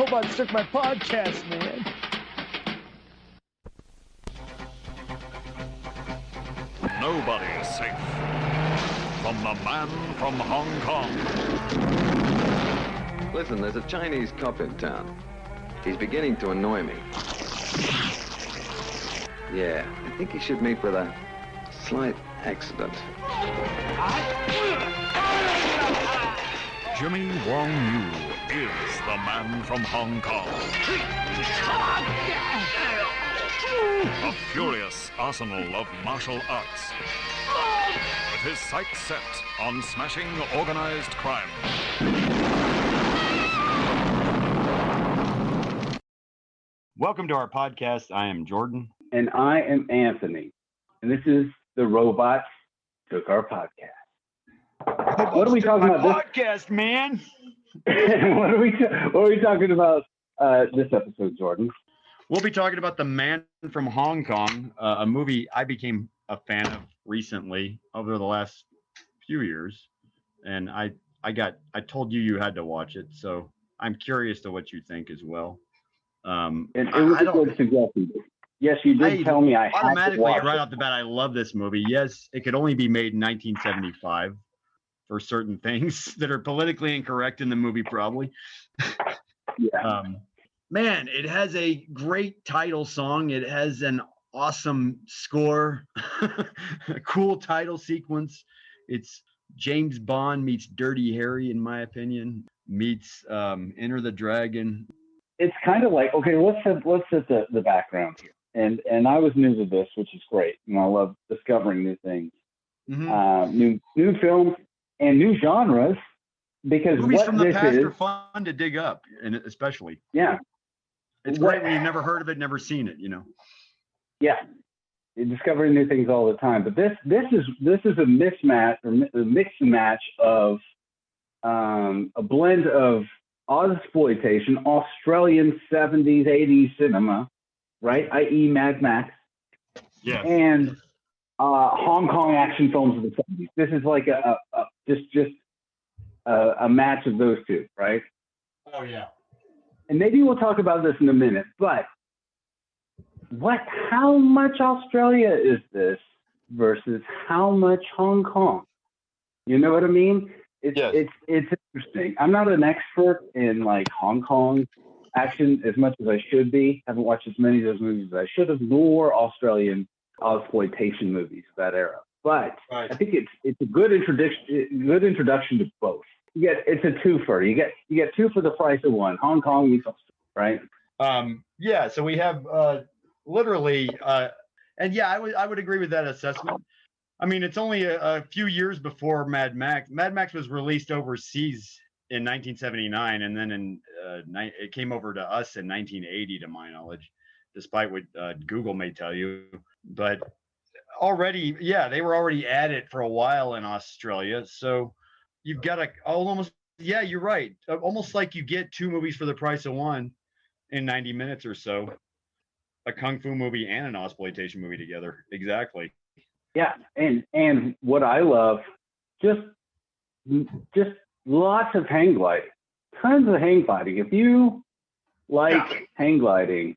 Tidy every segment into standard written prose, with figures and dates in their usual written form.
robots took my podcast, man. Nobody is safe from the man from Hong Kong. Listen, there's a Chinese cop in town. He's beginning to annoy me. Yeah, I think he should meet with a slight accident. Jimmy Wang Yu is the man from Hong Kong. A furious arsenal of martial arts. With his sights set on smashing organized crime. Welcome to our podcast. I am Jordan. And I am Anthony. And this is The Robots Took Our Podcast. What are we talking about? Podcast, man. What are we talking about this episode, Jordan? We'll be talking about The Man from Hong Kong, a movie I became a fan of recently over the last few years. And I told you had to watch it, so I'm curious to what you think as well. And it was a good suggestion. Yes, you did tell me I had automatically to watch right it. off the bat. I love this movie. Yes, it could only be made in 1975 for certain things that are politically incorrect in the movie, probably. Yeah. Man, it has a great title song. It has an awesome score, a cool title sequence. It's James Bond meets Dirty Harry, in my opinion, meets Enter the Dragon. It's kind of like, okay, let's set the background here. And I was new to this, which is great. And I love discovering new things, new films and new genres. Because movies what from the this past is, are fun to dig up, and especially. Yeah. It's great when you've never heard of it, never seen it, you know. Yeah. You're discovering new things all the time. But this is a mismatch or a mix and match of a blend of Aussie-exploitation, Australian 70s, 80s cinema, right? i.e. Mad Max. Yes. And Hong Kong action films of the 70s. This is like a match of those two, right? Oh, yeah. And maybe we'll talk about this in a minute, but how much Australia is this versus how much Hong Kong? You know what I mean? It's interesting. I'm not an expert in like Hong Kong action as much as I should be. I haven't watched as many of those movies as I should have, nor Australian exploitation movies of that era. But I think it's a good introduction to both. It's a twofer. You get two for the price of one. Hong Kong meets Australia, right? Yeah. So we have literally, and yeah, I would agree with that assessment. I mean, it's only a few years before Mad Max. Mad Max was released overseas in 1979, and then it came over to us in 1980, to my knowledge, despite what Google may tell you. But already, yeah, they were already at it for a while in Australia. So you've got you're right. Almost like you get two movies for the price of one in 90 minutes or so. A kung fu movie and an exploitation movie together. Exactly. Yeah, and what I love, just lots of hang gliding, tons of hang gliding. If you like hang gliding,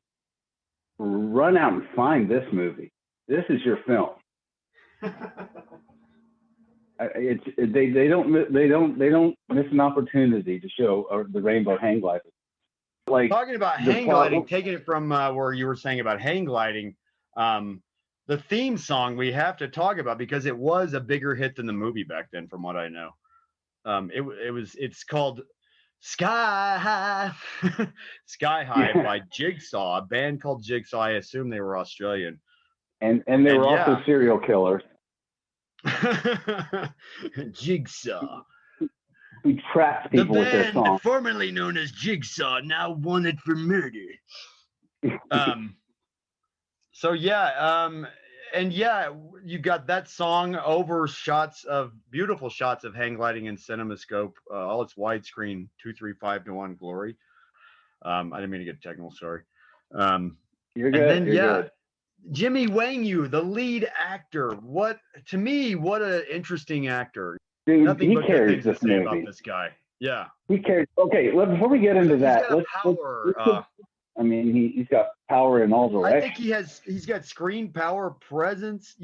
run out and find this movie. This is your film. They don't miss an opportunity to show the rainbow hang gliding. Like talking about hang gliding, taking it from where you were saying about hang gliding. The theme song we have to talk about because it was a bigger hit than the movie back then, from what I know. It's called Sky High, Sky High by Jigsaw, a band called Jigsaw. I assume they were Australian. And they were also serial killers. Jigsaw. We trapped people with their song. Formerly known as Jigsaw, now wanted for murder. So yeah, and yeah, you got that song over beautiful shots of hang gliding in CinemaScope, all its widescreen 235:1 glory. I didn't mean to get technical, sorry. You're good. And then You're good. Jimmy Wang Yu, the lead actor. What an interesting actor. Dude, Nothing he but good carries things to this say movie. about this guy. Yeah. He carries. Okay, before we get into that, got power. I mean, he's got power in all directions. I think he's got screen power, presence.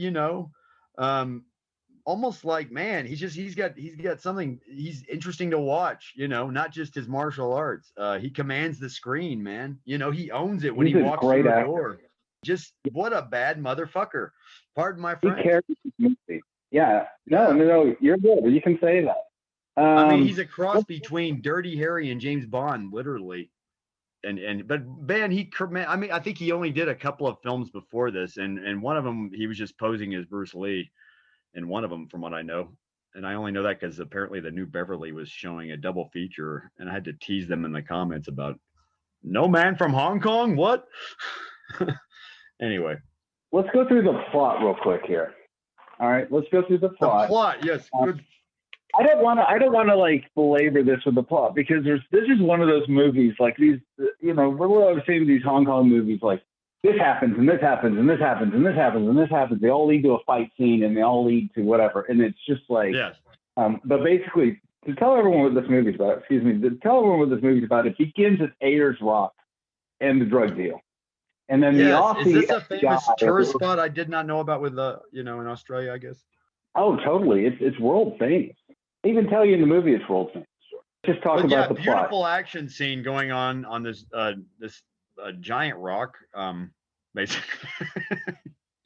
Almost like, man, he's got something. He's interesting to watch. Not just his martial arts. He commands the screen, man. He owns it when he walks through the door. Just what a bad motherfucker. Pardon my French. He carries the movie. Yeah. No, you're good. You can say that. I mean, he's a cross between Dirty Harry and James Bond, literally. But man, I think he only did a couple of films before this, and one of them he was just posing as Bruce Lee, in one of them, from what I know. And I only know that because apparently the New Beverly was showing a double feature, and I had to tease them in the comments about no man from Hong Kong. What? Anyway, let's go through the plot real quick here. All right, let's go through the plot. The plot, yes. Good. I don't want to like belabor this with the plot, because this is one of those movies like these, we're always seeing these Hong Kong movies like this happens and this happens and this happens and this happens and this happens. They all lead to a fight scene and they all lead to whatever. And it's just like, yes. But basically, to tell everyone what this movie's about, it begins at Ayers Rock and the drug deal. And then the Aussie. Is this a famous tourist spot I did not know about with in Australia, I guess? Oh, totally. It's world famous. They even tell you in the movie it's world famous. Just talk about the plot. Beautiful action scene going on this giant rock, basically.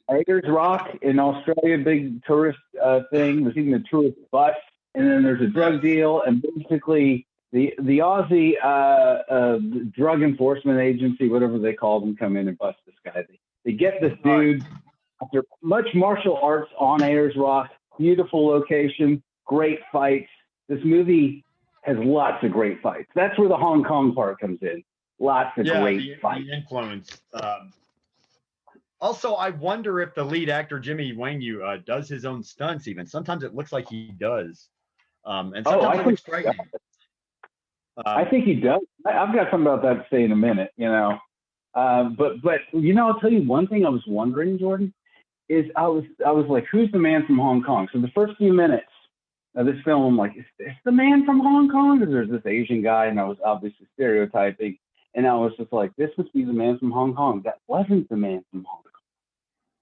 Ayers Rock in Australia, big tourist thing. There's even a tourist bus, and then there's a drug deal, and basically the Aussie drug enforcement agency, whatever they call them, come in and bust this guy. They get this dude after much martial arts on Ayers Rock. Beautiful location. Great fights. This movie has lots of great fights. That's where the Hong Kong part comes in. Lots of great fights. The influence. Also, I wonder if the lead actor, Jimmy Wang does his own stunts even. Sometimes it looks like he does. And sometimes it looks frightening. I think he does. I've got something about that to say in a minute, But I'll tell you one thing I was wondering, Jordan, is I was like, who's the man from Hong Kong? So the first few minutes of this film, I'm like, is this the man from Hong Kong? Because there's this Asian guy, and I was obviously stereotyping. And I was just like, this must be the man from Hong Kong. That wasn't the man from Hong Kong.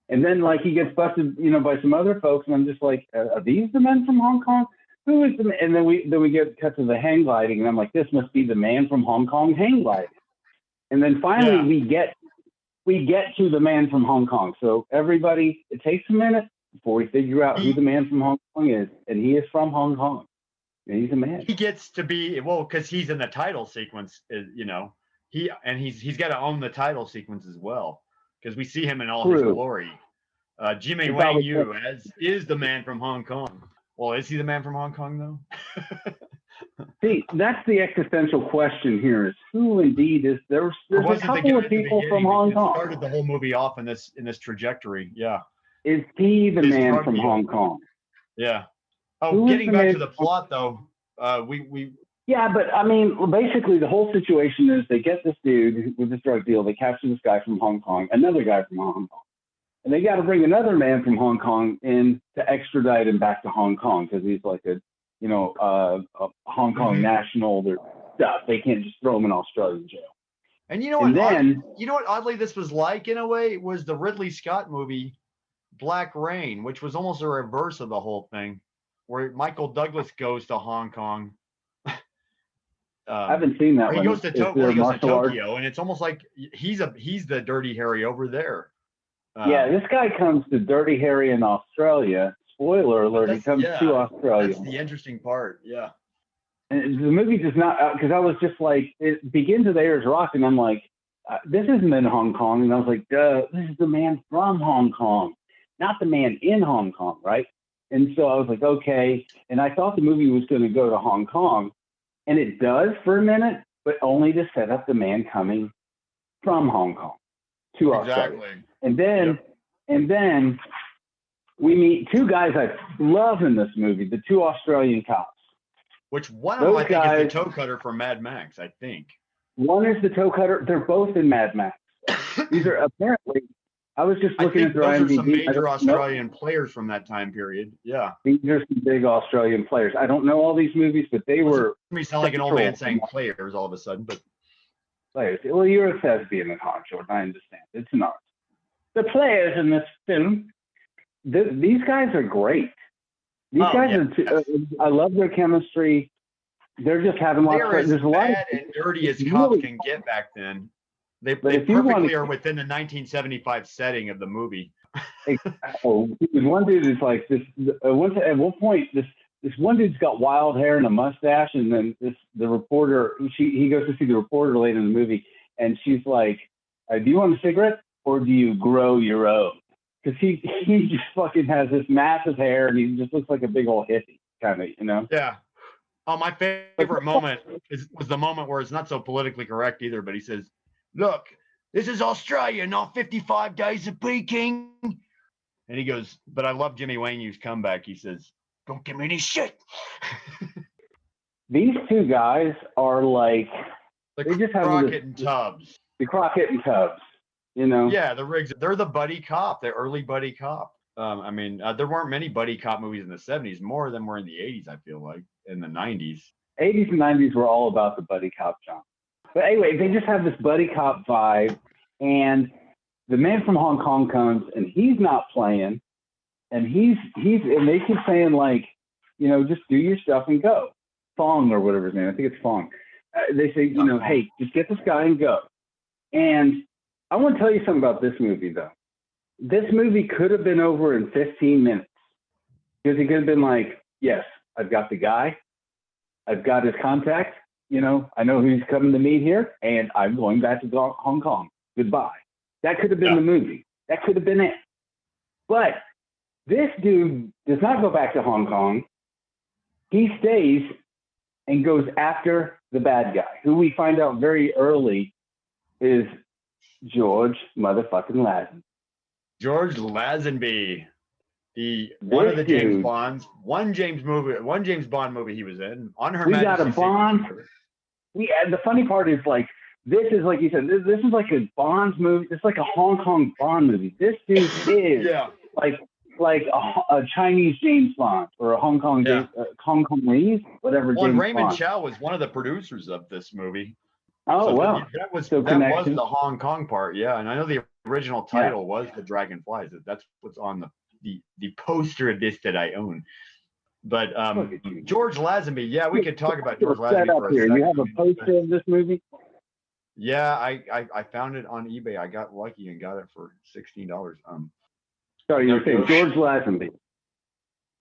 And then like he gets busted, by some other folks, and I'm just like, are these the men from Hong Kong? Who is the man? And then we get cut to the hang gliding, and I'm like, this must be the man from Hong Kong hang gliding. And then finally we get to the man from Hong Kong. So everybody, it takes a minute before we figure out who the man from Hong Kong is, and he is from Hong Kong. And he's a man. He gets to be because he's in the title sequence. He's got to own the title sequence as well, because we see him in all his glory. Jimmy Wang Yu is the man from Hong Kong. Well, is he the man from Hong Kong though? See, that's the existential question here: is who indeed is there? There's a couple of people from Hong Kong. Started the whole movie off in this trajectory. Yeah. Is he the man from Hong Kong? Yeah. Oh, getting back to the plot though, we. Yeah, but I mean, basically the whole situation is they get this dude with this drug deal. They capture this guy from Hong Kong, another guy from Hong Kong, and they got to bring another man from Hong Kong in to extradite him back to Hong Kong because he's like a Hong Kong national. Their stuff. They can't just throw him in Australian jail. And you know what? Oddly, this was like in a way was the Ridley Scott movie Black Rain, which was almost a reverse of the whole thing, where Michael Douglas goes to Hong Kong. I haven't seen that. He goes to Tokyo, and it's almost like he's the Dirty Harry over there. This guy comes to Dirty Harry in Australia. Spoiler alert: he comes to Australia. That's the interesting part. Yeah. And the movie does not, because I was just like, it begins at Ayers Rock, and I'm like, this isn't in Hong Kong, and I was like, this is the man from Hong Kong, not the man in Hong Kong, right? And so I was like, okay, and I thought the movie was going to go to Hong Kong. And it does for a minute, but only to set up the man coming from Hong Kong to Australia. Exactly. And then we meet two guys I love in this movie, the two Australian cops. Which one of them I think is the toe cutter from Mad Max, I think. One is the toe cutter. They're both in Mad Max. These are apparently I was just I looking think at their those are some IMDb. major Australian players from that time period. Yeah. These are some big Australian players. I don't know all these movies, but they were. Me sound like an old man central saying players all of a sudden, but players. Well, you're a thespian at heart, Jordan. I understand. It's an art. The players in this film, these guys are great. These guys are. I love their chemistry. They're just having lots of. There's a lot of bad and dirty as cops can get back then. They perfectly are within the 1975 setting of the movie. One dude is like this. At one point, this one dude's got wild hair and a mustache, and then the reporter. He goes to see the reporter later in the movie, and she's like, "Do you want a cigarette or do you grow your own?" Because he just fucking has this massive hair, and he just looks like a big old hippie, kind of, you know. Yeah. Oh, my favorite moment was the moment where it's not so politically correct either, but he says, "Look, this is Australia, not 55 days of Peking." And he goes, "But I love Jimmy Wang-Yu's comeback." He says, "Don't give me any shit." These two guys are like they just have Crockett and Tubbs. The Crockett and Tubbs, you know. Yeah, the Riggs. They're the buddy cop, the early buddy cop. I mean, there weren't many buddy cop movies in the 70s. More of them were in the 80s, I feel like, in the 90s. 80s and 90s were all about the buddy cop genre. But anyway, they just have this buddy cop vibe, and the man from Hong Kong comes, and he's not playing, and and they keep saying, like, you know, just do your stuff and go. Fong or whatever his name, I think it's Fong. They say, you know, hey, just get this guy and go. And I want to tell you something about this movie, though. This movie could have been over in 15 minutes, because he could have been like, yes, I've got the guy, I've got his contact, you know, I know who he's coming to meet here, and I'm going back to Hong Kong. Goodbye. That could have been the movie. That could have been it. But this dude does not go back to Hong Kong. He stays and goes after the bad guy, who we find out very early is George motherfucking Lazenby. George Lazenby. One of the James Bonds, one James Bond movie he was in. On Her Majesty's got a Bond. The funny part is, like, this is, like you said, this is like a Bond movie. It's like a Hong Kong Bond movie. This dude is like a Chinese James Bond or a Hong Kong Hong Kongese, whatever. Well, James Raymond Bond. Chow was one of the producers of this movie. Oh, so wow. That was the Hong Kong part, yeah. And I know the original title was The Dragonflies. That's what's on the poster of this that I own. But George Lazenby, yeah, we could talk about George Lazenby for a second. You have a poster of this movie? Yeah, I found it on eBay. I got lucky and got it for $16. Sorry, you're saying George Lazenby.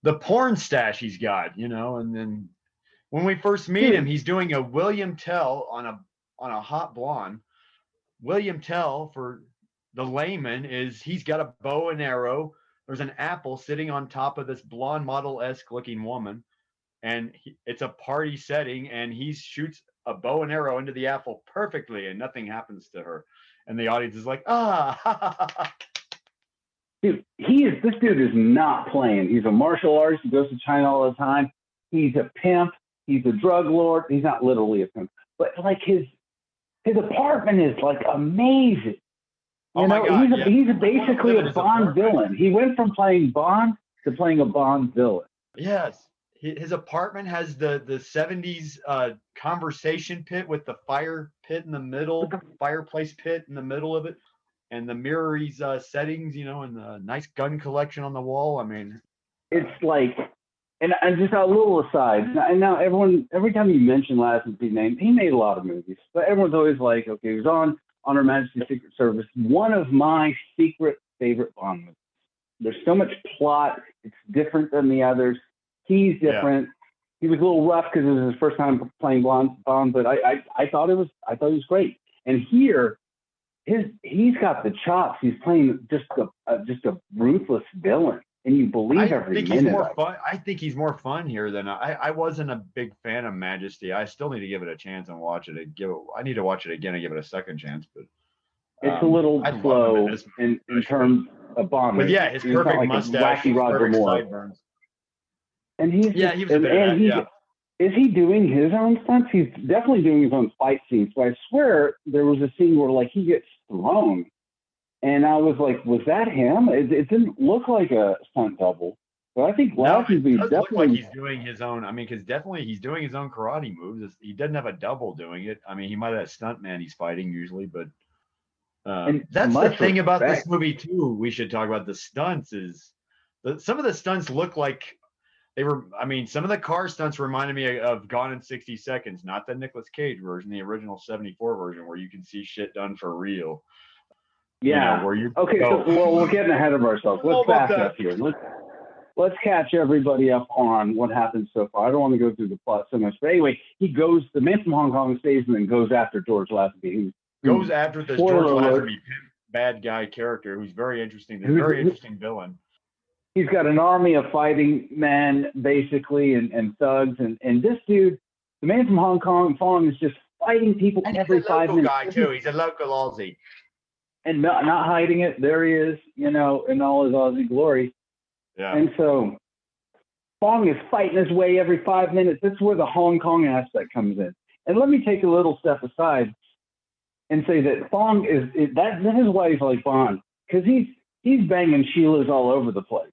The porn stash he's got, you know, and then when we first meet him, he's doing a William Tell on a hot blonde. William Tell, for the layman, is he's got a bow and arrow. There's an apple sitting on top of this blonde model-esque looking woman, and it's a party setting, and he shoots a bow and arrow into the apple perfectly, and nothing happens to her. And the audience is like, ah. Dude, this dude is not playing. He's a martial artist. He goes to China all the time. He's a pimp. He's a drug lord. He's not literally a pimp, but like his apartment is like amazing. You know, God, he's basically a Bond villain. He went from playing Bond to playing a Bond villain. Yes. His apartment has the 70s conversation pit with the fire pit in the middle, fireplace pit in the middle of it, and the mirrors settings, you know, and the nice gun collection on the wall. I mean, it's like, and just a little aside, and now every time you mention Lazenby's name, he made a lot of movies, but everyone's always like, okay, he was on Her Majesty's Secret Service, one of my secret favorite Bond movies. There's so much plot. It's different than the others. He's different. Yeah. He was a little rough because it was his first time playing Bond, but I thought he was great. And here, he's got the chops. He's playing just a ruthless villain, and you believe every minute. I think he's more fun here than I wasn't a big fan of Majesty. I still need to give it a chance and watch it. I need to watch it again and give it a second chance, but it's a little slow in terms of Bond. But yeah, his perfect like mustache, his perfect sideburns. And he was a bit of that, Is he doing his own stunts? He's definitely doing his own fight scenes. But I swear there was a scene where like he gets thrown And I was like, was that him? It didn't look like a stunt double. But I think No, it Lazenby does definitely look like he's doing his own. I mean, because definitely he's doing his own karate moves. He doesn't have a double doing it. I mean, he might have a stunt man he's fighting usually, but and that's the much thing about this respect. movie too. We should talk about the stunts. Some of the stunts look like they were. I mean, some of the car stunts reminded me of Gone in 60 Seconds, not the Nicolas Cage version, the original '74 version, where you can see shit done for real. Yeah. You know, where you Okay, go, so well, we're getting ahead of ourselves. I don't know Let's about back that. up here. Let's catch everybody up on what happened so far. I don't want to go through the plot so much, but anyway, the man from Hong Kong stays and then goes after George Lazenby. Goes after this George Lazenby bad guy character who's very interesting. This very interesting villain. He's got an army of fighting men, basically, and thugs. And this dude, the man from Hong Kong, Fong, is just fighting people And every he's a 5 local minutes. guy too. He's a local Aussie. And not hiding it. There he is, you know, in all his Aussie glory. Yeah. And so Fong is fighting his way every 5 minutes. That's where the Hong Kong aspect comes in. And let me take a little step aside and say that Fong that is why he's like Bond, because he's banging Sheilas all over the place.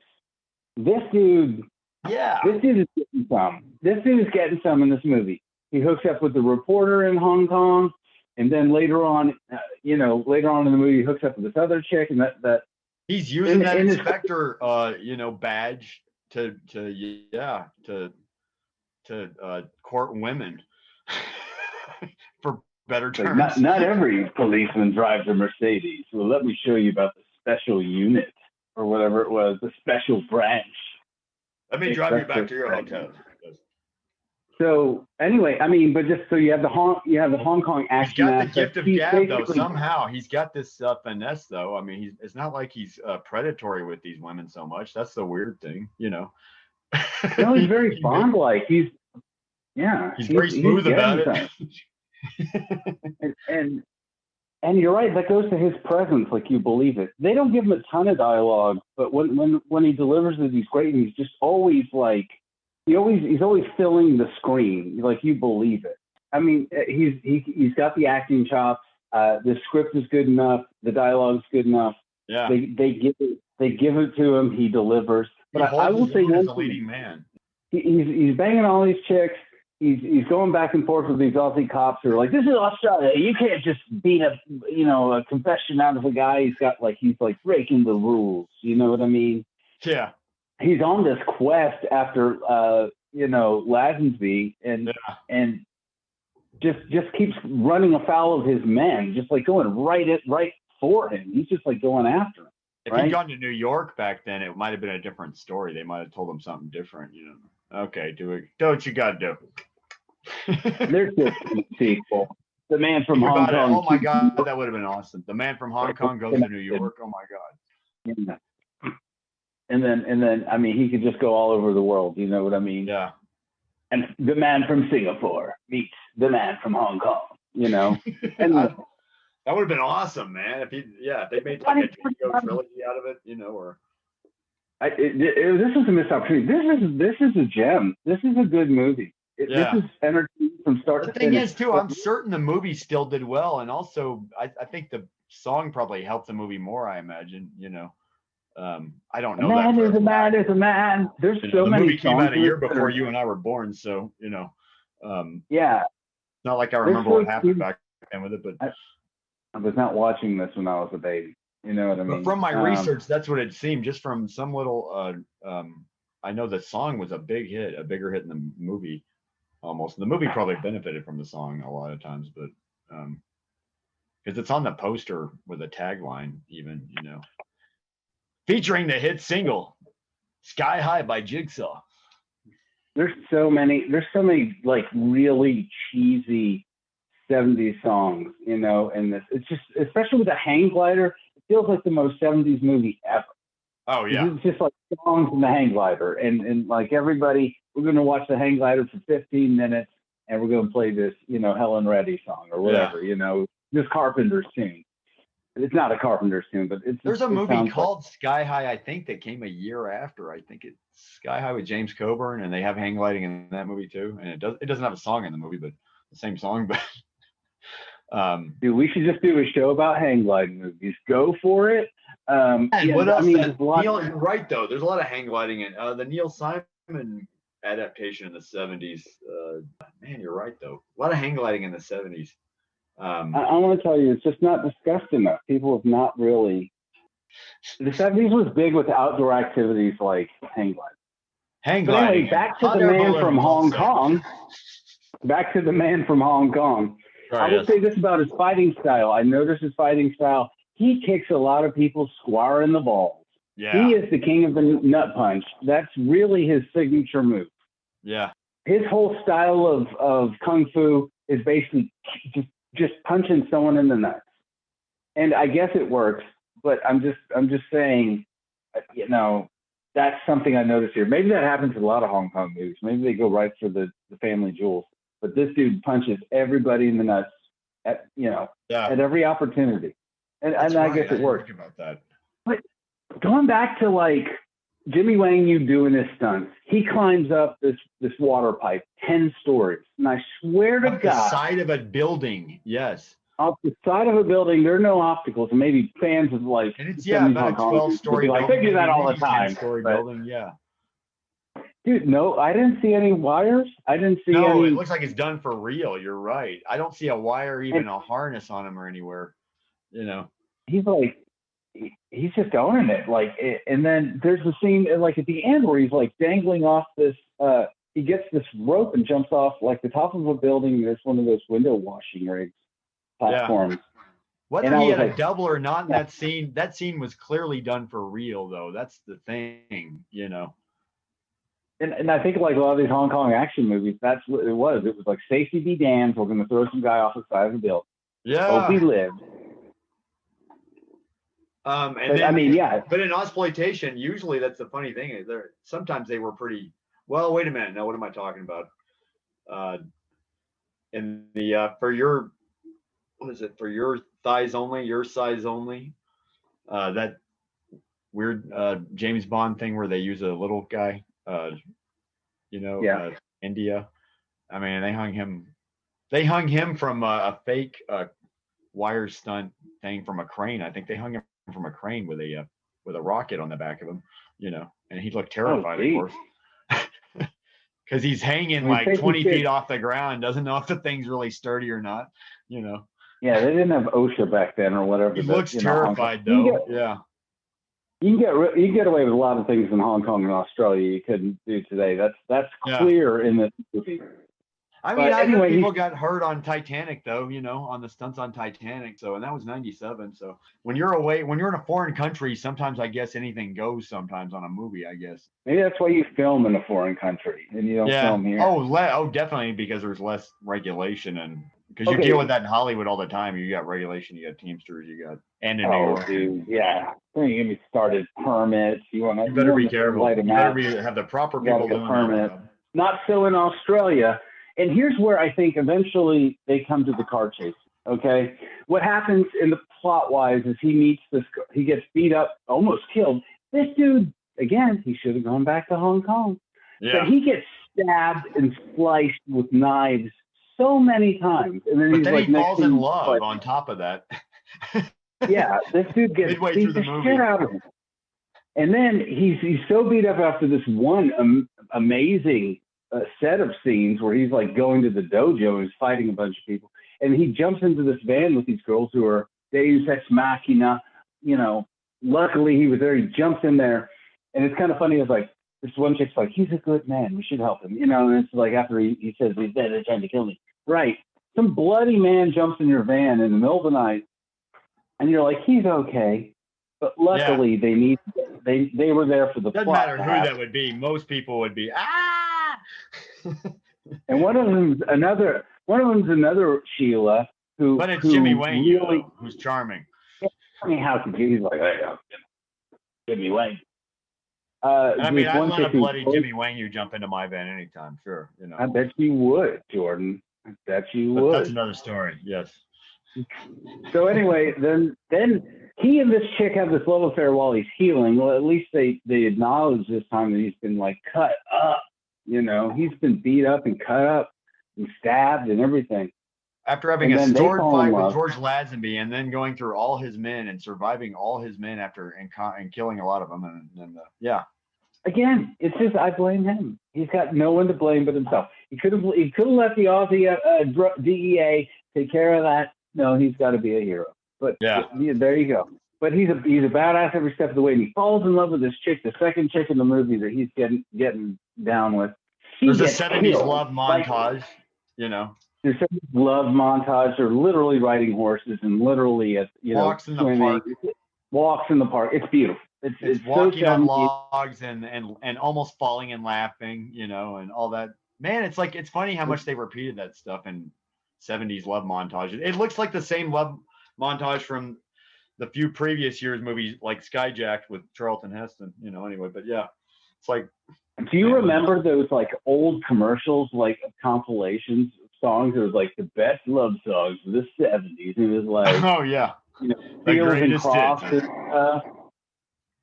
This dude is getting some. This dude is getting some in this movie. He hooks up with the reporter in Hong Kong, and then later on in the movie, he hooks up with this other chick, and that he's using that inspector, badge to court women for better terms. Like not every policeman drives a Mercedes. Well, let me show you about the special unit or whatever it was, the special branch. Let me drive you back to your hotel. So anyway, I mean, but just so you have the Hong Kong action. He's got the gift of gab though. Somehow he's got this finesse though. I mean, it's not like he's predatory with these women so much. That's the weird thing, you know. No, he's very Bond-like. He's very smooth about it. and you're right. That goes to his presence, like you believe it. They don't give him a ton of dialogue, but when he delivers it, he's great. And he's just always like. He's always filling the screen, like you believe it. I mean, he's got the acting chops. The script is good enough. The dialogue's good enough. Yeah. They give it to him. He delivers. But I will say, he's a leading man. He's banging all these chicks. He's going back and forth with these Aussie cops who are like, "This is Australia. You can't just beat a confession out of a guy. He's breaking the rules. You know what I mean?" Yeah. He's on this quest after Lazenby and just keeps running afoul of his men, just like going right for him. He's just like going after him. If he'd gone to New York back then, it might have been a different story. They might have told him something different, you know. Okay, do what you gotta do. There's this sequel. The Man from Hong Kong. Oh my God, that would have been awesome. The Man from Hong Kong goes to New York. Oh my God. Yeah. And then, I mean, he could just go all over the world. You know what I mean? Yeah. And the man from Singapore meets the man from Hong Kong. You know, and that would have been awesome, man. If they made like a Jingo trilogy out of it, you know, or. This is a missed opportunity. This is a gem. This is a good movie. This is entertaining from start to finish. The thing is, too, I'm certain the movie still did well, and also I think the song probably helped the movie more. I imagine, you know. I don't know. Man is a man is a man. There's so many. The movie came out a year before you and I were born, so you know. Yeah. It's not like I remember what happened back then with it, but I was not watching this when I was a baby. You know what I mean? But from my research, that's what it seemed. Just from some little, I know the song was a big hit, a bigger hit in the movie, almost. The movie probably benefited from the song a lot of times, but because it's on the poster with a tagline, even, you know. Featuring the hit single "Sky High" by Jigsaw. There's so many like really cheesy 70s songs, you know, and it's just, especially with the hang glider, it feels like the most 70s movie ever. Oh yeah. It's just like songs in the hang glider, and like everybody, we're gonna watch the hang glider for 15 minutes, and we're gonna play this, you know, Helen Reddy song or whatever, you know, this Carpenter's tune. It's not a Carpenter's tune, but there's a movie called Sky High, I think, that came a year after. I think it's Sky High with James Coburn, and they have hang gliding in that movie too. And it doesn't have a song in the movie, but the same song. But Dude, we should just do a show about hang gliding movies. Go for it. And what else? there's a lot. Neil, you're right though. There's a lot of hang gliding in the Neil Simon adaptation in the 70s. Man, you're right though. A lot of hang gliding in the 70s. I want to tell you, it's just not discussed enough. People have not really. The 70s was big with outdoor activities like hang gliding. Hang But gliding. anyway, back to the man from Hong Kong. Back to the man from Hong Kong. Right, I will say this about his fighting style. I noticed his fighting style. He kicks a lot of people square in the balls. Yeah. He is the king of the nut punch. That's really his signature move. Yeah. His whole style of kung fu is basically just punching someone in the nuts. And I guess it works, but I'm just saying, that's something I noticed here. Maybe that happens in a lot of Hong Kong movies. Maybe they go right for the family jewels. But this dude punches everybody in the nuts at every opportunity. And I guess it works. About that. But going back to like Jimmy Wang Yu doing his stunts, he climbs up this water pipe 10 stories. And I swear to Up God. the side of a building. Yes. Off the side of a building, there are no obstacles. And maybe fans of like, And it's about a 12-story building. They do that all the time. 10-story building, yeah. Dude, no, I didn't see any wires. I didn't see any. No, it looks like it's done for real. You're right. I don't see a wire, even a harness on him or anywhere. He's like, he's just owning it. Like, and then there's the scene like at the end where he's like dangling off this. He gets this rope and jumps off like the top of a building. There's one of those window washing rigs platforms. Yeah. Whether he had a double or not in that scene was clearly done for real, though. That's the thing, And I think like a lot of these Hong Kong action movies, that's what it was. It was like safety be damned. We're going to throw some guy off the side of the building. Yeah. Hope he lived. But in Ausploitation, usually that's the funny thing is sometimes they were pretty. Well, wait a minute. Now, what am I talking about? In the for your thighs only, your size only. That weird James Bond thing where they use a little guy. India. I mean, they hung him from a fake wire stunt thing from a crane. I think they hung him from a crane with a rocket on the back of him, and he looked terrified, of course, because he's hanging like 20 feet off the ground, doesn't know if the thing's really sturdy or not, Yeah, they didn't have OSHA back then or whatever. He looks terrified though. Yeah. You can get away with a lot of things in Hong Kong and Australia you couldn't do today. That's clear in this movie. I mean, I know people got hurt on Titanic though, on the stunts on Titanic. So, and that was 97. So when you're in a foreign country, sometimes I guess anything goes sometimes on a movie, I guess. Maybe that's why you film in a foreign country and you don't film here. Oh, definitely because there's less regulation and because you deal with that in Hollywood all the time. You got regulation, you got Teamsters, and in New York. Dude, yeah. Don't you get me started. Permits. You better be careful. You better have the proper people doing permit. Not so in Australia. And here's where I think eventually they come to the car chase. Okay, what happens in the plot wise is he gets beat up, almost killed. This dude again, he should have gone back to Hong Kong. Yeah. But he gets stabbed and sliced with knives so many times, and then he falls in love on top of that. Yeah, this dude gets beat the shit out of him. And then he's so beat up after this one amazing set of scenes where he's like going to the dojo and he's fighting a bunch of people. And he jumps into this van with these girls who are Deus Ex Machina. Luckily he was there. He jumps in there. And it's kind of funny. It's like, this one chick's like, he's a good man. We should help him. And it's like after he says, he's dead, they're trying to kill me. Right. Some bloody man jumps in your van in the middle of the night. And you're like, he's okay. But luckily they were there for the plot. Doesn't matter who that would be. Most people would be, And one of them's another Sheila who. But it's Jimmy Wang, really, who's charming. I mean, how could you? He's like, hey, Jimmy Wang. I mean, I'd let a bloody Jimmy Wang jump into my van anytime. Sure, I bet you would, Jordan. I bet you would. That's another story. Yes. So anyway, then he and this chick have this love affair while he's healing. Well, at least they acknowledge this time that he's been like cut up. He's been beat up and cut up and stabbed and everything. After having And a then they sword fall in fight with love. George Lazenby and then going through all his men and surviving all his men after and killing a lot of them. And yeah. Again, it's just I blame him. He's got no one to blame but himself. He could have let the Aussie DEA take care of that. No, he's got to be a hero. But yeah, there you go. But he's a badass every step of the way. And he falls in love with this chick, the second chick in the movie that he's getting down with. There's a 70s love montage, There's a love montage. They're literally riding horses and literally walks in swimming. the park. Walks in the park. It's beautiful. It's walking so on logs and almost falling and laughing, and all that. Man, it's funny how much they repeated that stuff in 70s love montages. It looks like the same love montage from the few previous years movies like Skyjacked with Charlton Heston, anyway. But yeah, it's like. Do you remember those like old commercials, like compilations songs? It was like the best love songs of the 70s. It was like, oh yeah, the greatest hits.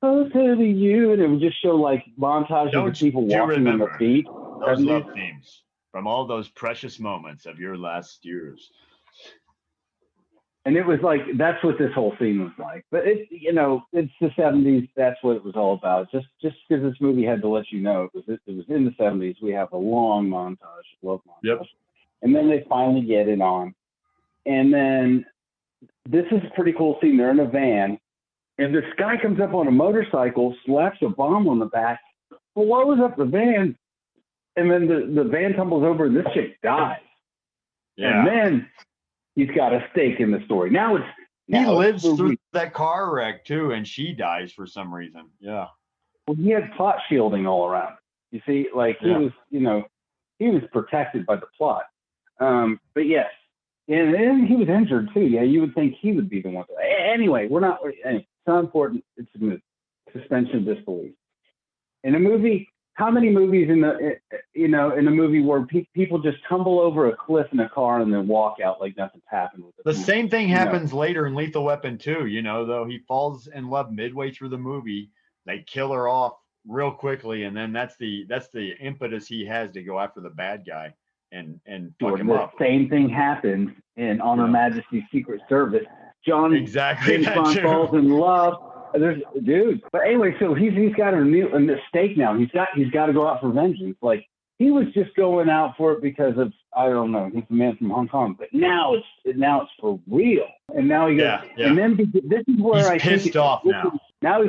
Oh, to you, and it would just show like montages of people walking on their feet. Those love themes from all those precious moments of your last years. And it was like, that's what this whole scene was like. But it's the 70s. That's what it was all about. Just because this movie had to let you know it was in the 70s. We have a long montage, love montage. Yep. And then they finally get it on. And then this is a pretty cool scene. They're in a van. And this guy comes up on a motorcycle, slaps a bomb on the back, blows up the van, and then the van tumbles over and this chick dies. Yeah. And then he's got a stake in the story. He lives through that car wreck too, and she dies for some reason. Yeah. Well, he had plot shielding all around. You see, like he was, he was protected by the plot. But yes. And he was injured too. Yeah, you would think he would be the one. Anyway, it's not important. It's a movie. Suspension of disbelief. In a movie, how many movies in a movie where people just tumble over a cliff in a car and then walk out like nothing's happened with it? The same thing happens later in Lethal Weapon 2, though he falls in love midway through the movie. They kill her off real quickly, and then that's the impetus he has to go after the bad guy and fuck him up. The same thing happens in On Her Majesty's Secret Service. James Bond falls in love. But anyway, so he's got a stake now. He's got to go out for vengeance. Like he was just going out for it because of, I don't know, he's a man from Hong Kong. But now it's for real. And now he goes. And then this is where he's pissed off now. Now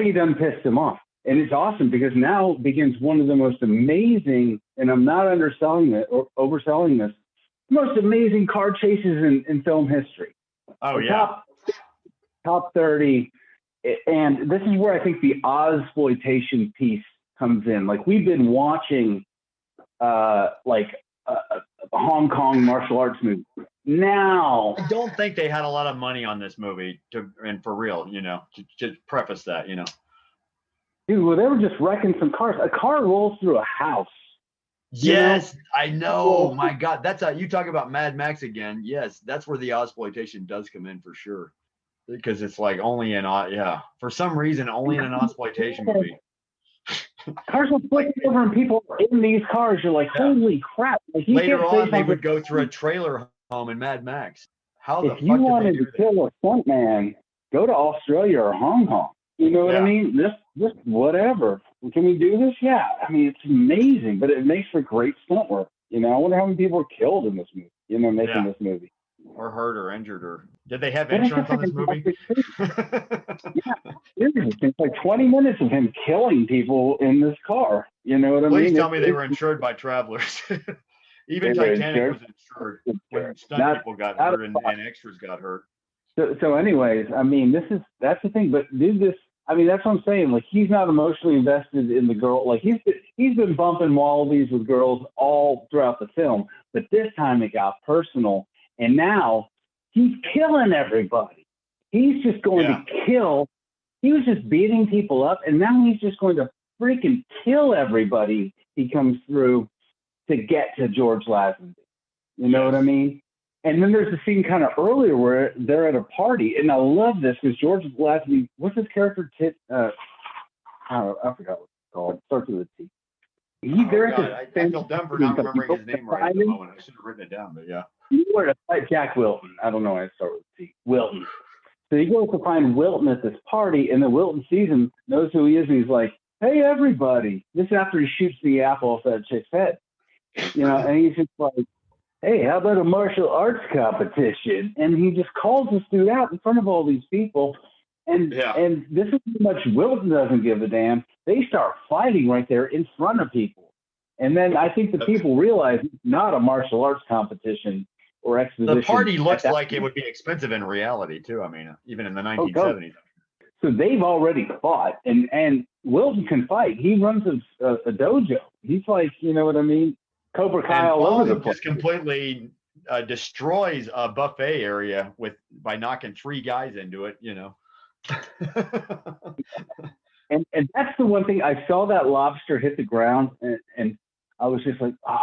he done pissed him off. And it's awesome because now begins one of the most amazing, and I'm not underselling it or overselling this, most amazing car chases in film history. Oh, yeah. Top 30. And this is where I think the Aussie-exploitation piece comes in. Like we've been watching a Hong Kong martial arts movie. Now I don't think they had a lot of money on this movie and for real, to preface that, Dude, well, they were just wrecking some cars. A car rolls through a house. Yes, I know. My God, you talk about Mad Max again. Yes, that's where the Aussie-exploitation does come in for sure. Because it's like only for some reason, only in an Aussie-exploitation movie. Cars will flip over and people are in these cars. You're like, holy crap. Like, later on, they would go through a trailer home in Mad Max. If you wanted to kill a stuntman, go to Australia or Hong Kong. You know what I mean? Just whatever. Can we do this? Yeah. I mean, it's amazing, but it makes for great stunt work. I wonder how many people were killed in this movie, making this movie. Or hurt or injured did they have insurance on this movie? It's like 20 minutes of him killing people in this car. You know what I mean? Please tell me they were insured by Travelers. Even Titanic was insured when stunt people got hurt and extras got hurt. So anyways, I mean, that's the thing. But that's what I'm saying. Like, he's not emotionally invested in the girl. Like, he's been bumping wallabies with girls all throughout the film, but this time it got personal, and now he's killing everybody. He's just going to kill. He was just beating people up, and now he's just going to freaking kill everybody he comes through to get to George Lazenby. You know what I mean? And then there's a scene kind of earlier where they're at a party, and I love this because George Lazenby, what's his character? I forgot what it's called. It starts with a T. I feel dumb for not remembering his name right at the moment. I should have written it down, but yeah. You know where to fight Jack Wilton. I don't know why I start with T. Wilton. So he goes to find Wilton at this party, and then Wilton sees him, knows who he is, and he's like, "Hey, everybody!" This is after he shoots the apple off that chick's head, and he's just like, "Hey, how about a martial arts competition?" And he just calls this dude out in front of all these people, and this is how much Wilton doesn't give a damn. They start fighting right there in front of people, and then I think the people realize it's not a martial arts competition or exposition. The party looks like it would be expensive in reality too. I mean, even in the 1970s. So they've already fought, and Wilton can fight. He runs a dojo. He's like, you know what I mean? Cobra Kai all over the place. Just completely destroys a buffet area by knocking 3 guys into it. And that's the one thing. I saw that lobster hit the ground, and I was just like, oh,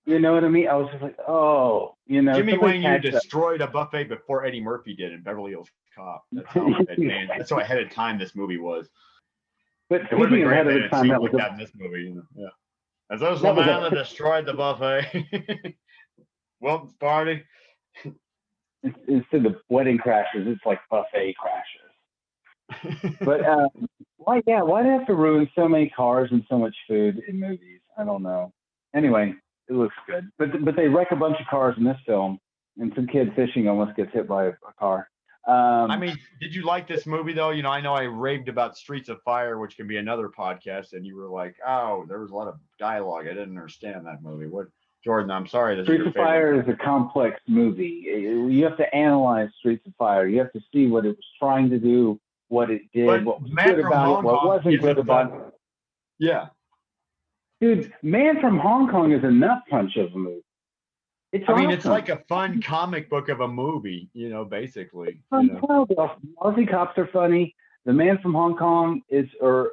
you know what I mean? I was just like, oh, Jimmy Wang, you destroyed a buffet before Eddie Murphy did in Beverly Hills Cop. That's how advanced. That's how ahead of time this movie was. But it would have been great ahead of the time that was in this movie. Yeah. As those the man that destroyed the buffet. Wilton's party. Instead of wedding crashes, it's like buffet crashes. But why do they have to ruin so many cars and so much food in movies? I don't know. Anyway, it looks good. But they wreck a bunch of cars in this film, and some kid fishing almost gets hit by a car. I mean, did you like this movie though? I know I raved about Streets of Fire, which can be another podcast, and you were like, "Oh, there was a lot of dialogue. I didn't understand that movie." What, Jordan? I'm sorry. Streets of Fire is a complex movie. You have to analyze Streets of Fire. You have to see what it was trying to do, what it did, what was good about it, what wasn't good about it. Yeah. Dude, Man from Hong Kong is a nut punch of a movie. It's like a fun comic book of a movie, basically. Aussie cops are funny. The Man from Hong Kong he's a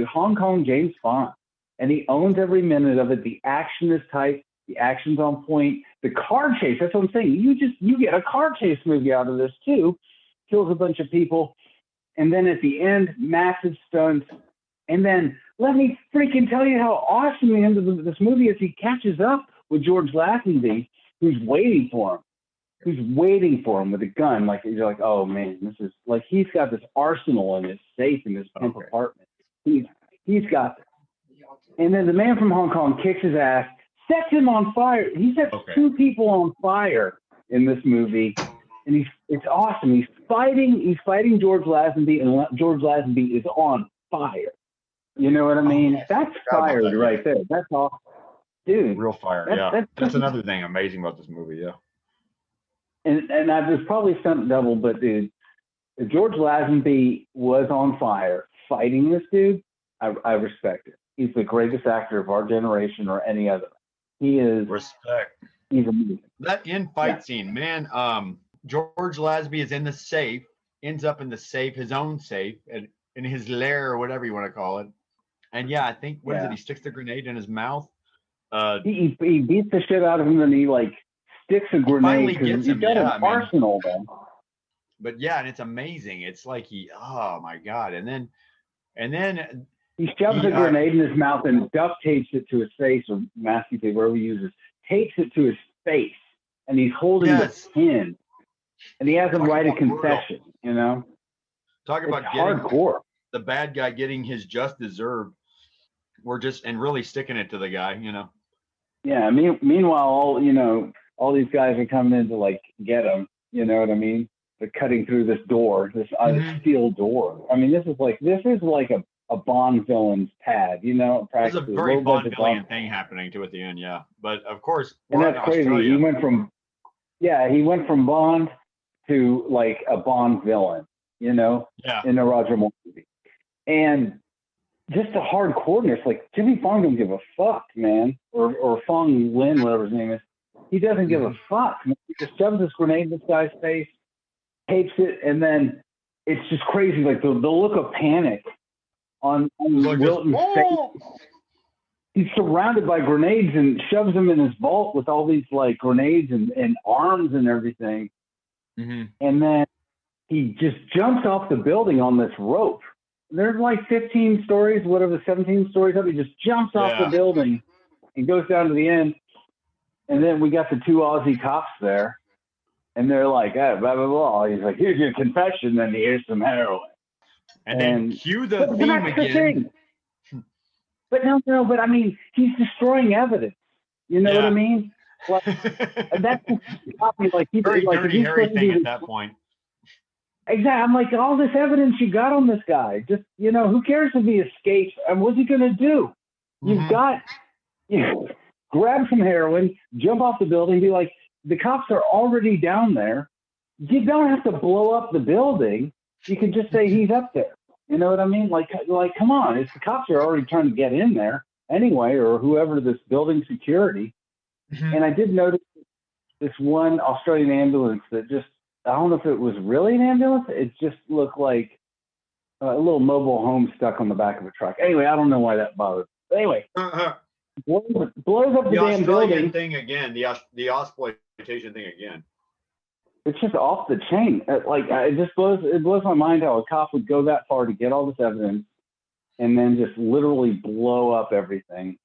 Hong Kong James Bond, and he owns every minute of it. The action is tight. The action's on point. The car chase, that's what I'm saying. You get a car chase movie out of this too. Kills a bunch of people, and then at the end, massive stunts. And then let me freaking tell you how awesome the end of this movie is. He catches up with George Lazenby, who's waiting for him. With a gun. Like, you're like, oh man, this is like, he's got this arsenal in his safe in his pimp apartment. He's got this. And then the Man from Hong Kong kicks his ass, sets him on fire. He sets 2 people on fire in this movie. And it's awesome. He's fighting George Lazenby, and George Lazenby is on fire. You know what I mean? That's fire right there. That's awesome. Dude. Real fire, That's another thing amazing about this movie, yeah. And there's probably stunt double, but dude, if George Lazenby was on fire fighting this dude, I respect it. He's the greatest actor of our generation or any other. He is. Respect. He's amazing. That in-fight scene, man, George Lazenby is in the safe, ends up in the safe, his own safe, and in his lair or whatever you want to call it. And I think, what is it? He sticks the grenade in his mouth. He beats the shit out of him, and he sticks a grenade. He's got an arsenal then. But and it's amazing. It's like oh my God. And then he shoves a grenade in his mouth and duct tapes it to his face, or masking tape, wherever he uses, tapes it to his face, and he's holding the pin, and he has him write a confession. Talk about hardcore. The bad guy getting his just deserved. And really sticking it to the guy. Yeah. Meanwhile, all these guys are coming in to get him. You know what I mean? They're cutting through this door, this steel door. I mean, this is like a Bond villain's pad. There's a very Bond villain thing happening to at the end. Yeah, but of course, and that's crazy. He went from Bond to a Bond villain. In a Roger Moore movie, and just the hardcoreness, Jimmy Fong don't give a fuck, man, or Fong Lin, whatever his name is. He doesn't give a fuck. Man. He just shoves this grenade in this guy's face, tapes it, and then it's just crazy. The look of panic on Wilton's face. He's surrounded by grenades and shoves them in his vault with all these grenades and arms and everything. Mm-hmm. And then he just jumps off the building on this rope. There's 15 stories, 17 stories up. He just jumps off the building and goes down to the end. And then we got the two Aussie cops there, and they're like, blah, blah, blah. He's like, here's your confession, and here's some heroin. And then cue the but theme that's again. The thing. But no, but I mean, he's destroying evidence. You know what I mean? Like, that's like he's very like, dirty Harry thing at that point. Exactly. I'm like, all this evidence you got on this guy. Just, who cares if he escapes? And what's he going to do? You've got, grab some heroin, jump off the building, be like, the cops are already down there. You don't have to blow up the building. You can just say he's up there. You know what I mean? Like, come on. It's the cops are already trying to get in there anyway, or whoever, this building security. And I did notice this one Australian ambulance that just, I don't know if it was really an ambulance. It just looked like a little mobile home stuck on the back of a truck. Anyway, I don't know why that bothered. But anyway, blows up the damn building. Thing again, the exploitation thing again. It's just off the chain. It blows my mind how a cop would go that far to get all this evidence and then just literally blow up everything.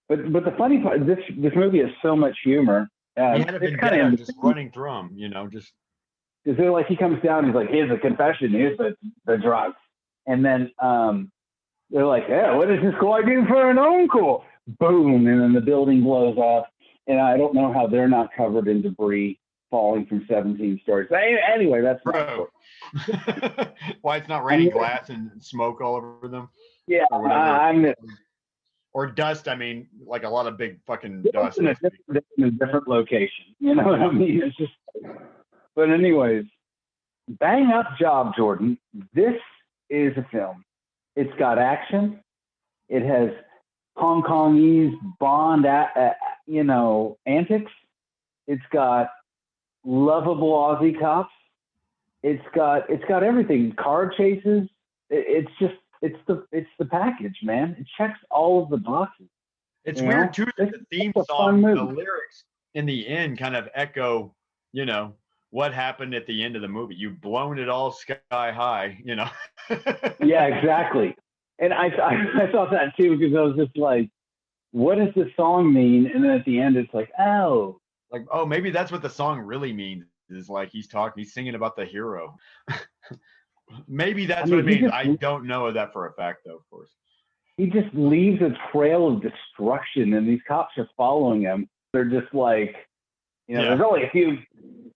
But the funny part, this movie has so much humor. He had a vendetta just running through him, just. Because they're like, he comes down, he's like, here's the confession, here's the drugs. And then they're like, yeah, what is this guy doing for an uncle? Boom, and then the building blows up. And I don't know how they're not covered in debris falling from 17 stories. Anyway, that's Bro. Why it's not raining glass and smoke all over them? Yeah, or dust. I mean, like a lot of big fucking dust. In a different location. You know what I mean? It's just. But anyways, bang up job, Jordan. This is a film. It's got action. It has Hong Kongese Bond, antics. It's got lovable Aussie cops. It's got everything. Car chases. It's the package, man. It checks all of the boxes. It's weird too that the theme song, the lyrics in the end kind of echo, what happened at the end of the movie. You've blown it all sky high, Yeah, exactly. And I thought that too, because I was just like, what does this song mean? And then at the end, it's like, oh. Like, oh, maybe that's what the song really means. Is like he's singing about the hero. Maybe that's what it means. I don't know that for a fact, though, of course. He just leaves a trail of destruction, and these cops are following him. They're just like, there's only a few.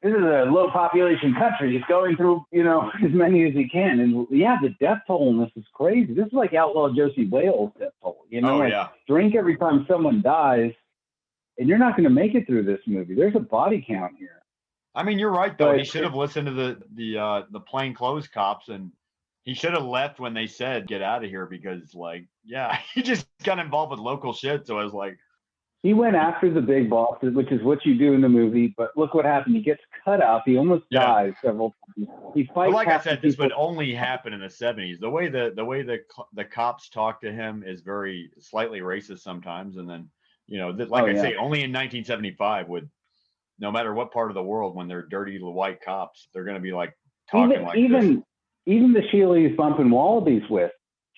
This is a low population country. He's going through, as many as he can. And the death toll in this is crazy. This is like Outlaw Josie Wales' death toll. Drink every time someone dies, and you're not going to make it through this movie. There's a body count here. I mean, you're right, though. He should have listened to the plainclothes cops, and he should have left when they said, get out of here, because, he just got involved with local shit. So I was like. He went after the big bosses, which is what you do in the movie. But look what happened. He gets cut off. He almost dies several times. He fights. But like I said, this would only happen in the 70s. The way the cops talk to him is very slightly racist sometimes. And then, I say, only in 1975 would, no matter what part of the world, when they're dirty white cops, they're going to be like talking this. Even the Sheila he's bumping wallabies with,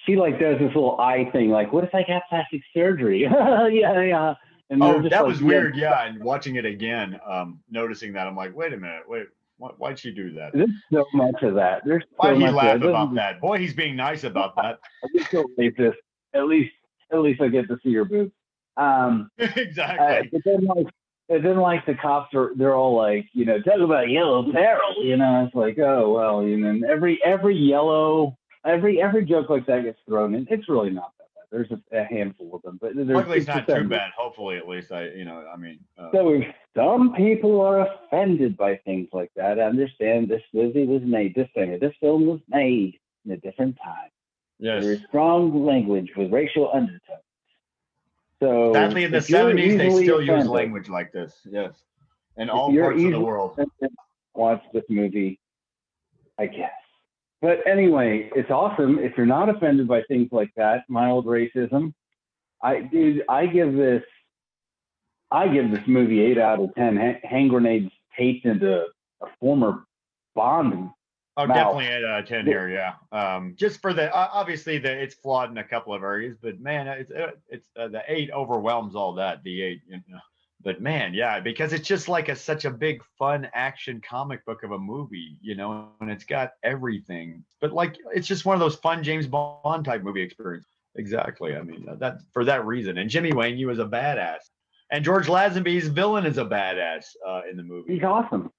she does this little eye thing. Like, what if I got plastic surgery? yeah. And that was weird. Yeah. And watching it again, noticing that, I'm like, wait a minute. Why'd she do that? There's so much of that. Why'd he laugh about that? Boy, he's being nice about that. At least I get to see your boobs. Exactly. But then the cops they're all like, talk about yellow peril. It's like, oh well, and every joke like that gets thrown in. It's really not that bad. There's a handful of them, but luckily it's not too bad. Hopefully, at least so if some people are offended by things like that, I understand this movie was made. This film was made in a different time. Yes, there is strong language with racial undertones. So sadly, in the 70s, they still use language like this. Yes, in all parts of the world. Watch this movie, I guess. But anyway, it's awesome. If you're not offended by things like that, mild racism, I give this movie 8 out of 10. Hand grenades taped into a former Bond. Oh, definitely 8 out of 10 here. Yeah. Just for the obviously it's flawed in a couple of areas, but man, it's the 8 overwhelms all that. The 8, But man, yeah, because it's just like such a big, fun action comic book of a movie, and it's got everything. But like, it's just one of those fun James Bond type movie experience. Exactly. I mean, that for that reason. And Jimmy Wang, he was a badass. And George Lazenby's villain is a badass in the movie. He's awesome.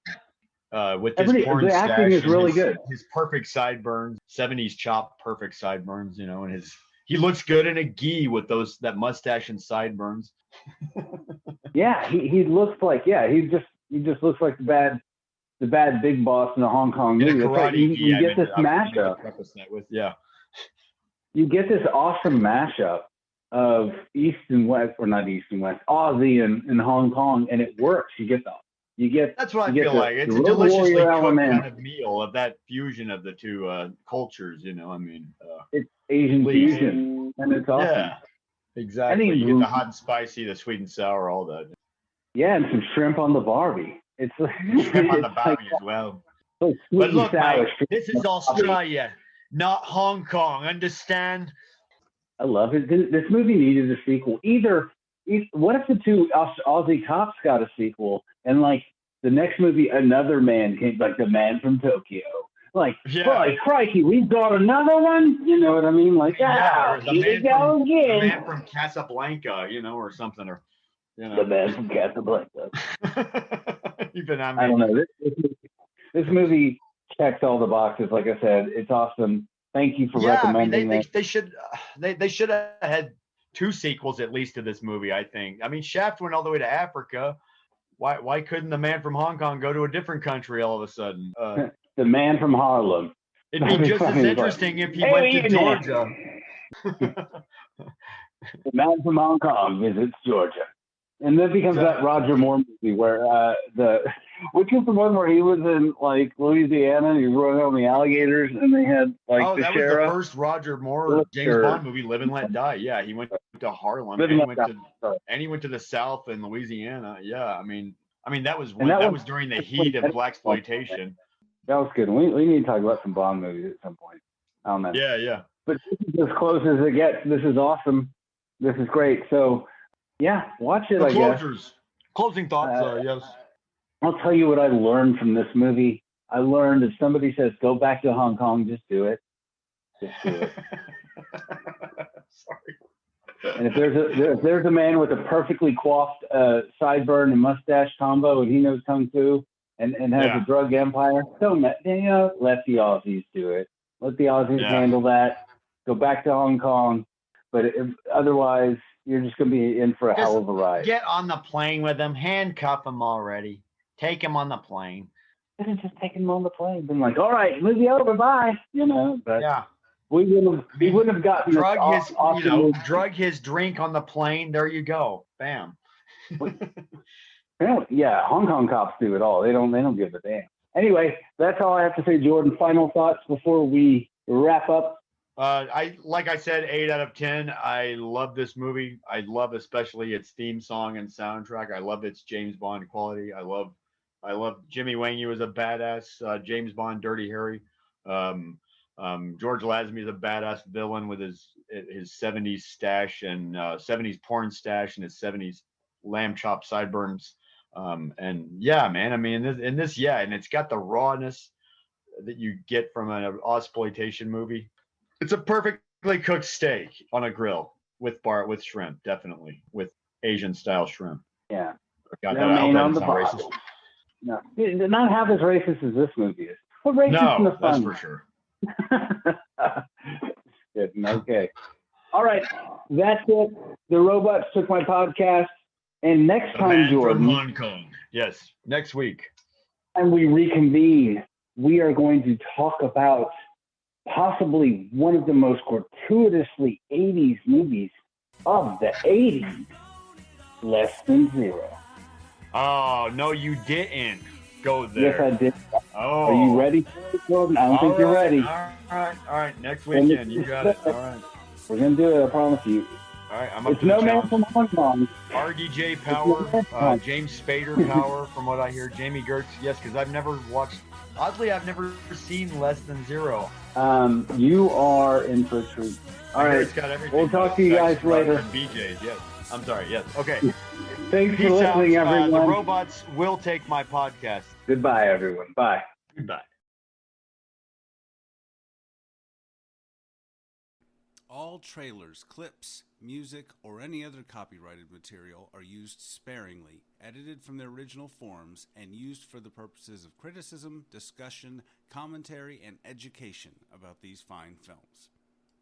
With his porn the acting is really good. His perfect sideburns, 70s chop, perfect sideburns, and he looks good in a gi with that mustache and sideburns. Yeah, he looks like he just looks like the bad big boss in a Hong Kong movie. You get this mashup. You get this awesome mashup of East and West, or not East and West, Aussie and Hong Kong, and it works. That's what I feel like. It's a deliciously cooked kind of meal of that fusion of the two cultures. It's Asian fusion, and it's awesome. Yeah. Exactly. You get the hot and spicy, the sweet and sour, all that. Yeah, and some shrimp on the barbie. It's shrimp on the barbie as well. But look, mate, this is Australia, not Hong Kong. Understand? I love it. This movie needed a sequel. What if the two Aussie cops got a sequel, and like the next movie, another man came, like the Man from Tokyo. Like, boy, crikey, we've got another one. You know what I mean? Like, here we go again. The Man from Casablanca, or something, or The Man from Casablanca. I don't know. This movie checks all the boxes. Like I said, it's awesome. Thank you for recommending that. They should have had 2 sequels at least to this movie. I think. I mean, Shaft went all the way to Africa. Why couldn't the Man from Hong Kong go to a different country all of a sudden? The Man from Harlem. It'd be just as interesting if he went to Georgia. The Man from Hong Kong visits Georgia. And then becomes that Roger Moore movie where which was the one where he was in like Louisiana and he was running on the alligators and they had like the that sheriff. Was the first Roger Moore James Bond movie, Live and Let Die. Yeah, he went to Harlem and he went to the South in Louisiana. Yeah, I mean that was during the heat of blaxploitation. That was good. We need to talk about some Bond movies at some point. I don't know. Yeah. But this is as close as it gets. This is awesome. This is great. So, yeah, watch it, I guess. Closing thoughts, yes. I'll tell you what I learned from this movie. I learned if somebody says, go back to Hong Kong, just do it. Just do it. Sorry. And if there's a man with a perfectly coiffed sideburn and mustache combo and he knows Kung Fu and has a drug empire, let the Aussies do it. Let the Aussies handle that. Go back to Hong Kong. But otherwise, you're just going to be in for a hell of a ride. Get on the plane with them. Handcuff them already. Take him on the plane. Could have just taken him on the plane. Been like, all right, movie over, bye. But we wouldn't have gotten drug his drink on the plane. There you go. Bam. Yeah, Hong Kong cops do it all. They don't give a damn. Anyway, that's all I have to say, Jordan. Final thoughts before we wrap up. Like I said, 8 out of 10. I love this movie. I love especially its theme song and soundtrack. I love its James Bond quality. I love Jimmy Wang. He was a badass James Bond, Dirty Harry. George Lazenby is a badass villain with his 70s stash and 70s porn stash and his 70s lamb chop sideburns. And yeah, man. I mean, and it's got the rawness that you get from an exploitation movie. It's a perfectly cooked steak on a grill with shrimp, definitely with Asian style shrimp. Yeah. Got that on the racist. No, not half as racist as this movie is. What racist in the fun? That's for sure. Good. Okay. All right. That's it. The robots took my podcast. And next time, Jordan. From Hong Kong. Yes. Next week. And we reconvene. We are going to talk about possibly one of the most gratuitously 80s movies of the 80s, Less Than Zero. Oh, no, you didn't go there. Yes, I did. Oh. Are you ready for it, Jordan? I don't think you're ready. All right. Next weekend, you got it. All right. We're going to do it, I promise you. All right, I'm up it's to no the Man from Hong Kong. RDJ Power, James Spader Power, from what I hear. Jamie Gertz, yes, because I've never seen Less Than Zero. You are in for a treat. All right, we'll talk to you guys later. BJ's, yes. I'm sorry, yes. Okay. Thanks for Peace listening, out. everyone. The robots will take my podcast. Goodbye, everyone. Bye. Goodbye. All trailers, clips, music, or any other copyrighted material are used sparingly, edited from their original forms, and used for the purposes of criticism, discussion, commentary, and education about these fine films.